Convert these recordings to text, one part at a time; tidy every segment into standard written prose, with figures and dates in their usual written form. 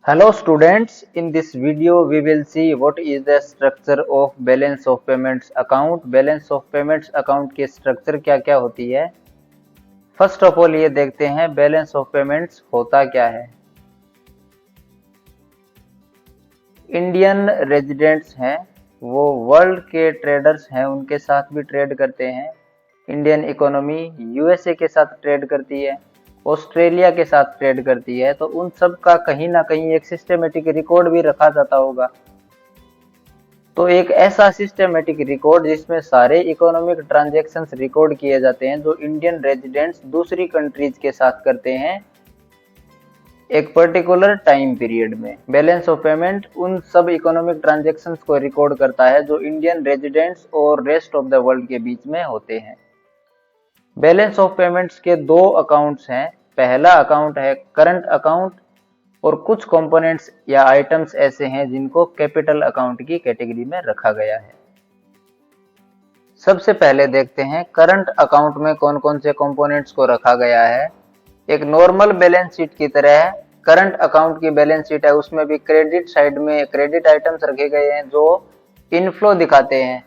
Hello students, in this video we will see what is the structure of balance of payments account. Balance of payments account की structure क्या क्या होती है. First of all ये देखते हैं balance of payments होता क्या है. इंडियन रेजिडेंट्स हैं, वो वर्ल्ड के ट्रेडर्स हैं, उनके साथ भी ट्रेड करते हैं. इंडियन इकोनॉमी यूएसए के साथ ट्रेड करती है, ऑस्ट्रेलिया के साथ ट्रेड करती है, तो उन सब का कहीं ना कहीं एक सिस्टमेटिक रिकॉर्ड भी रखा जाता होगा. तो एक ऐसा सिस्टमेटिक रिकॉर्ड जिसमें सारे इकोनॉमिक ट्रांजैक्शंस रिकॉर्ड किए जाते हैं जो इंडियन रेजिडेंट्स दूसरी कंट्रीज के साथ करते हैं एक पर्टिकुलर टाइम पीरियड में. बैलेंस ऑफ पेमेंट उन सब इकोनॉमिक ट्रांजैक्शंस को रिकॉर्ड करता है जो इंडियन रेजिडेंट्स और रेस्ट ऑफ द वर्ल्ड के बीच में होते हैं. बैलेंस ऑफ पेमेंट्स के दो अकाउंट्स हैं. पहला अकाउंट है करंट अकाउंट और कुछ कंपोनेंट्स या आइटम्स ऐसे हैं जिनको कैपिटल अकाउंट की कैटेगरी में रखा गया है. सबसे पहले देखते हैं करंट अकाउंट में कौन कौन से कंपोनेंट्स को रखा गया है. एक नॉर्मल बैलेंस शीट की तरह करंट अकाउंट की बैलेंस शीट है, उसमें भी क्रेडिट साइड में क्रेडिट आइटम्स रखे गए हैं जो इनफ्लो दिखाते हैं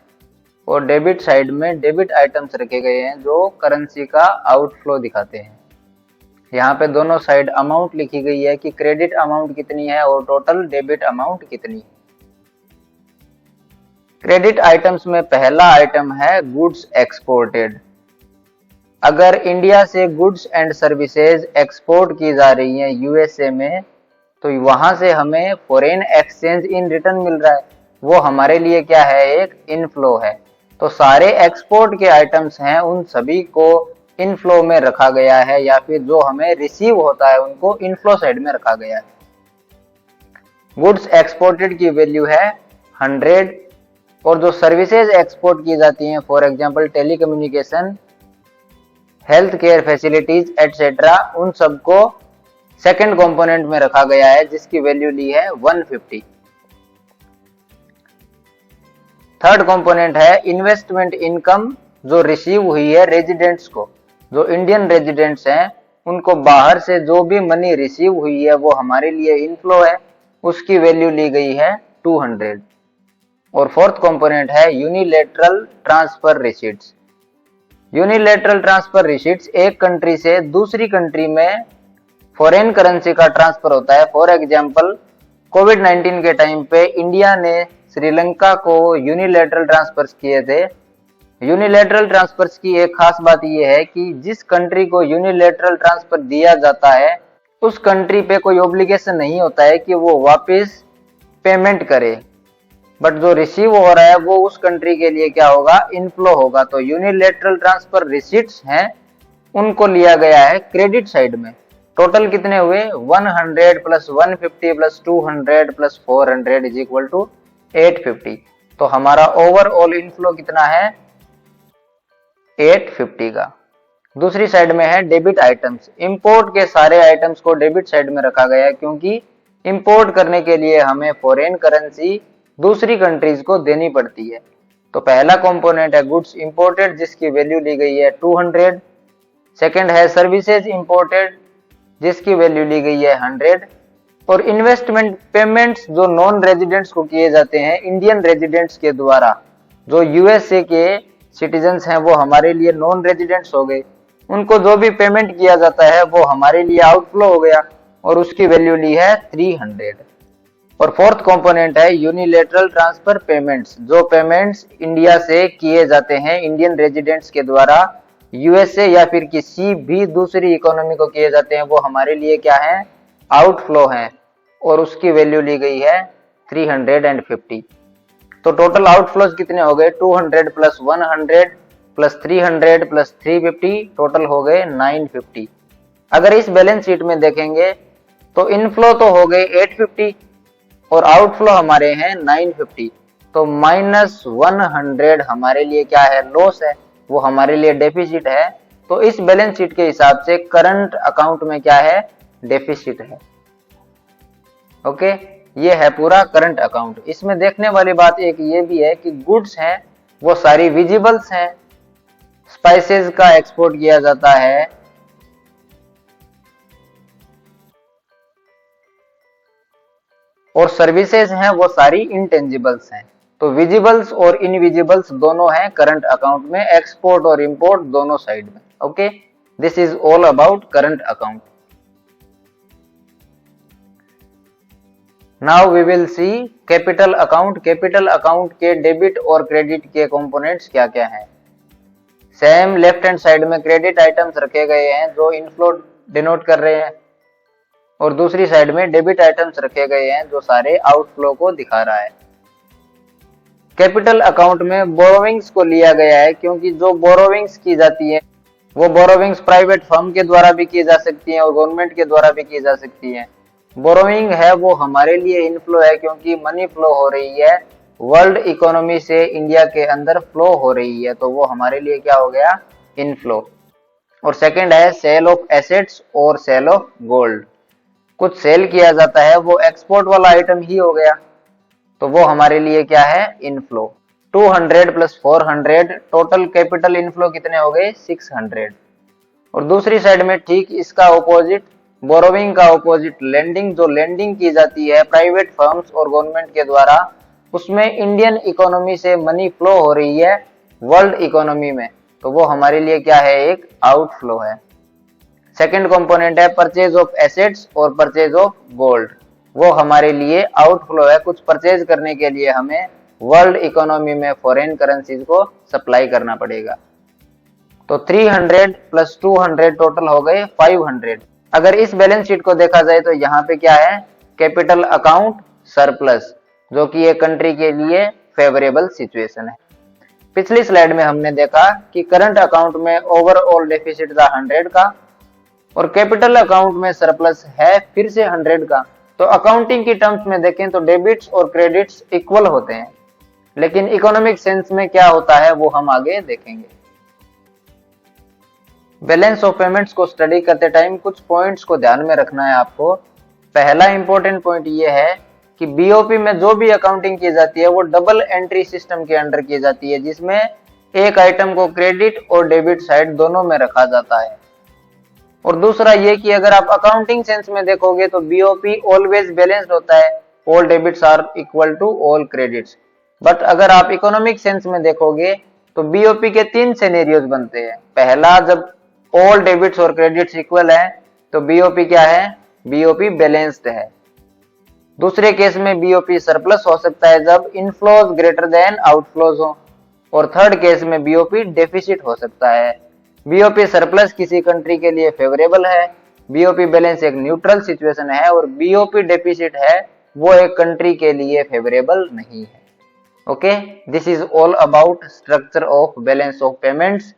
और डेबिट साइड में डेबिट आइटम्स रखे गए हैं जो करेंसी का आउटफ्लो दिखाते हैं. यहाँ पे दोनों साइड अमाउंट लिखी गई है कि क्रेडिट अमाउंट कितनी है और टोटल डेबिट अमाउंट कितनी है. क्रेडिट आइटम्स में पहला आइटम है गुड्स एक्सपोर्टेड. अगर इंडिया से गुड्स एंड सर्विसेज एक्सपोर्ट की जा रही हैं यूएसए में तो वहां से हमें फॉरेन एक्सचेंज इन रिटर्न मिल रहा है, वो हमारे लिए क्या है, एक इनफ्लो है. तो सारे एक्सपोर्ट के आइटम्स हैं उन सभी को इनफ्लो में रखा गया है या फिर जो हमें रिसीव होता है उनको इनफ्लो साइड में रखा गया है. गुड्स एक्सपोर्टेड की वैल्यू है 100 और जो सर्विसेज एक्सपोर्ट की जाती हैं for example telecommunication, health care facilities etcetera, उन सबको सेकंड कंपोनेंट में रखा गया है जिसकी वैल्यू ली है 150. थर्ड कंपोनेंट है इन्वेस्टमेंट इनकम जो रिसीव हुई है रेजिडेंट्स को. जो इंडियन रेजिडेंट्स हैं उनको बाहर से जो भी मनी रिसीव हुई है वो हमारे लिए इनफ्लो है, उसकी वैल्यू ली गई है 200. और फोर्थ कंपोनेंट है unilateral transfer receipts. Unilateral transfer receipts एक कंट्री से दूसरी कंट्री में फॉरेन करेंसी का ट्रांसफर होता है. फॉर एग्जांपल कोविड-19 के टाइम पे इंडिया ने श्रीलंका को यूनिलैटरल ट्रांसफर्स किए थे. यूनिलैटरल ट्रांसफर्स की एक खास बात यह है कि जिस कंट्री को यूनिलैटरल ट्रांसफर दिया जाता है उस कंट्री पे कोई ऑब्लिगेशन नहीं होता है कि वो वापस पेमेंट करे, बट जो रिसीव हो रहा है वो उस कंट्री के लिए क्या होगा, इनफ्लो होगा. तो यूनिलैटरल ट्रांसफर रिसीट्स हैं उनको लिया गया है क्रेडिट साइड में. टोटल कितने हुए, 100 plus 150 plus 200 plus 400 is equal to 850. तो हमारा ओवरऑल इनफ्लो कितना है, 850 का. दूसरी साइड में है डेबिट आइटम्स. इंपोर्ट के सारे आइटम्स को डेबिट साइड में रखा गया है क्योंकि इंपोर्ट करने के लिए हमें फॉरेन करेंसी दूसरी कंट्रीज को देनी पड़ती है. तो पहला कंपोनेंट है गुड्स इंपोर्टेड जिसकी वैल्यू ली गई है 200. सेकंड है सर्विसेज इंपोर्टेड जिसकी वैल्यू ली गई है 100. और इन्वेस्टमेंट पेमेंट्स जो नॉन रेजिडेंट्स को किए जाते हैं इंडियन रेजिडेंट्स के द्वारा, जो यूएसए के सिटीजन्स हैं वो हमारे लिए नॉन रेजिडेंट्स हो गए, उनको जो भी पेमेंट किया जाता है वो हमारे लिए आउटफ्लो हो गया और उसकी वैल्यू ली है 300. और फोर्थ कंपोनेंट है यूनिलैटरल ट्रांसफर पेमेंट्स. जो पेमेंट्स इंडिया से किए जाते हैं इंडियन रेजिडेंट्स के द्वारा यूएसए या फिर किसी भी दूसरी इकोनॉमी को किए जाते हैं वो हमारे लिए क्या है, आउटफ्लो है और उसकी वैल्यू ली गई है 350. तो टोटल आउटफ्लोज कितने हो गए, 200 प्लस 100 प्लस 300 प्लस 350, टोटल हो गए 950. अगर इस बैलेंस शीट में देखेंगे तो इनफ्लो तो हो गए 850 और आउटफ्लो हमारे हैं 950. तो माइनस 100 हमारे लिए क्या है, लॉस है, वो हमारे लिए डेफिसिट है. तो इस बैलेंस शीट के हिसाब से करंट अकाउंट में क्या है, डेफिसिट है. ओके, ये है पूरा करंट अकाउंट. इसमें देखने वाली बात एक ये भी है कि गुड्स हैं वो सारी विजिबल्स हैं. स्पाइसेस का एक्सपोर्ट किया जाता है, और सर्विसेज हैं वो सारी इंटेंजिबल्स हैं। तो विजिबल्स और इनविजिबल्स दोनों हैं करंट अकाउंट में, एक्सपोर्ट और इंपोर्ट दोनों साइड में। Okay, this is all about current account. Now we will see capital account. Capital account के डेबिट और क्रेडिट के कंपोनेंट्स क्या क्या हैं। सेम लेफ्ट हैंड साइड में क्रेडिट आइटम्स रखे गए हैं जो इनफ्लो डिनोट कर रहे हैं, और दूसरी साइड में डेबिट आइटम्स रखे गए हैं जो सारे आउटफ्लो को दिखा रहा है। कैपिटल अकाउंट में बोरोविंग्स को लिया गया है क्योंकि जो बोरोविंग्स की जाती है वो बोरोविंग्स प्राइवेट फर्म के द्वारा भी की जा सकती है और गवर्नमेंट के द्वारा भी की जा सकती है। बोरोइंग है वो हमारे लिए इनफ्लो है क्योंकि मनी फ्लो हो रही है, वर्ल्ड इकोनॉमी से इंडिया के अंदर फ्लो हो रही है, तो वो हमारे लिए क्या हो गया, इनफ्लो। और सेकंड है सेल ऑफ एसेट्स और सेल ऑफ गोल्ड। कुछ सेल किया जाता है वो एक्सपोर्ट वाला आइटम ही हो गया, तो वो हमारे लिए क्या है, inflow. 200 plus 400 total capital inflow कितने हो गए, 600। और दूसरी साइड में ठीक इसका ऑपोजिट, बोरोविंग का ऑपोजिट लेंडिंग, जो लेंडिंग की जाती है प्राइवेट फर्म्स और गवर्नमेंट के द्वारा, उसमें इंडियन इकोनॉमी से मनी फ्लो हो रही है वर्ल्ड इकोनॉमी में, तो वो हमारे लिए क्या है, एक आउटफ्लो है। सेकंड कंपोनेंट है परचेज ऑफ एसेट्स और परचेज ऑफ गोल्ड, वो हमारे लिए आउटफ्लो है। कुछ परचेज करने के लिए हमें वर्ल्ड इकोनॉमी में फॉरेन करेंसीज को सप्लाई करना पड़ेगा। तो 300 प्लस 200 टोटल हो गए 500। अगर इस बैलेंस शीट को देखा जाए तो यहाँ पे क्या है, कैपिटल अकाउंट सरप्लस, जो कि एक कंट्री के लिए फेवरेबल सिचुएशन है। पिछली स्लाइड में हमने देखा कि करंट अकाउंट में ओवरऑल डेफिसिट था 100 का और कैपिटल अकाउंट में सरप्लस है फिर से 100 का। तो अकाउंटिंग की टर्म्स में देखें तो डेबिट्स और क्रेडिट्स इक्वल होते हैं, लेकिन इकोनॉमिक सेंस में क्या होता है वो हम आगे देखेंगे। बैलेंस ऑफ पेमेंट्स को स्टडी करते टाइम कुछ पॉइंट्स को ध्यान में रखना है आपको। पहला इंपॉर्टेंट पॉइंट ये है कि बीओपी में जो भी अकाउंटिंग की जाती है वो डबल एंट्री सिस्टम के अंडर की जाती है, जिसमें एक आइटम को क्रेडिट और डेबिट साइड दोनों में रखा जाता है। और दूसरा ये कि अगर आप अकाउंटिंग सेंस में देखोगे तो बीओपी ऑलवेज बैलेंस्ड होता है, all debits are equal to all credits. But अगर आप इकोनॉमिक सेंस में देखोगे तो बीओपी के 3 सिनेरियोज बनते हैं। पहला, जब ऑल डेबिट्स और क्रेडिट्स इक्वल है तो बीओपी क्या है, बीओपी बैलेंस्ड है। दूसरे केस में बीओपी सरप्लस हो सकता है जब इनफ्लोज ग्रेटर देन आउटफ्लोज हो, और थर्ड केस में बीओपी डेफिसिट हो सकता है। बीओपी सरप्लस किसी कंट्री के लिए फेवरेबल है, बीओपी बैलेंस एक न्यूट्रल सिचुएशन है, और बीओपी डेफिसिट है वो एक कंट्री के लिए फेवरेबल नहीं है। Okay, this is all about structure of balance of payments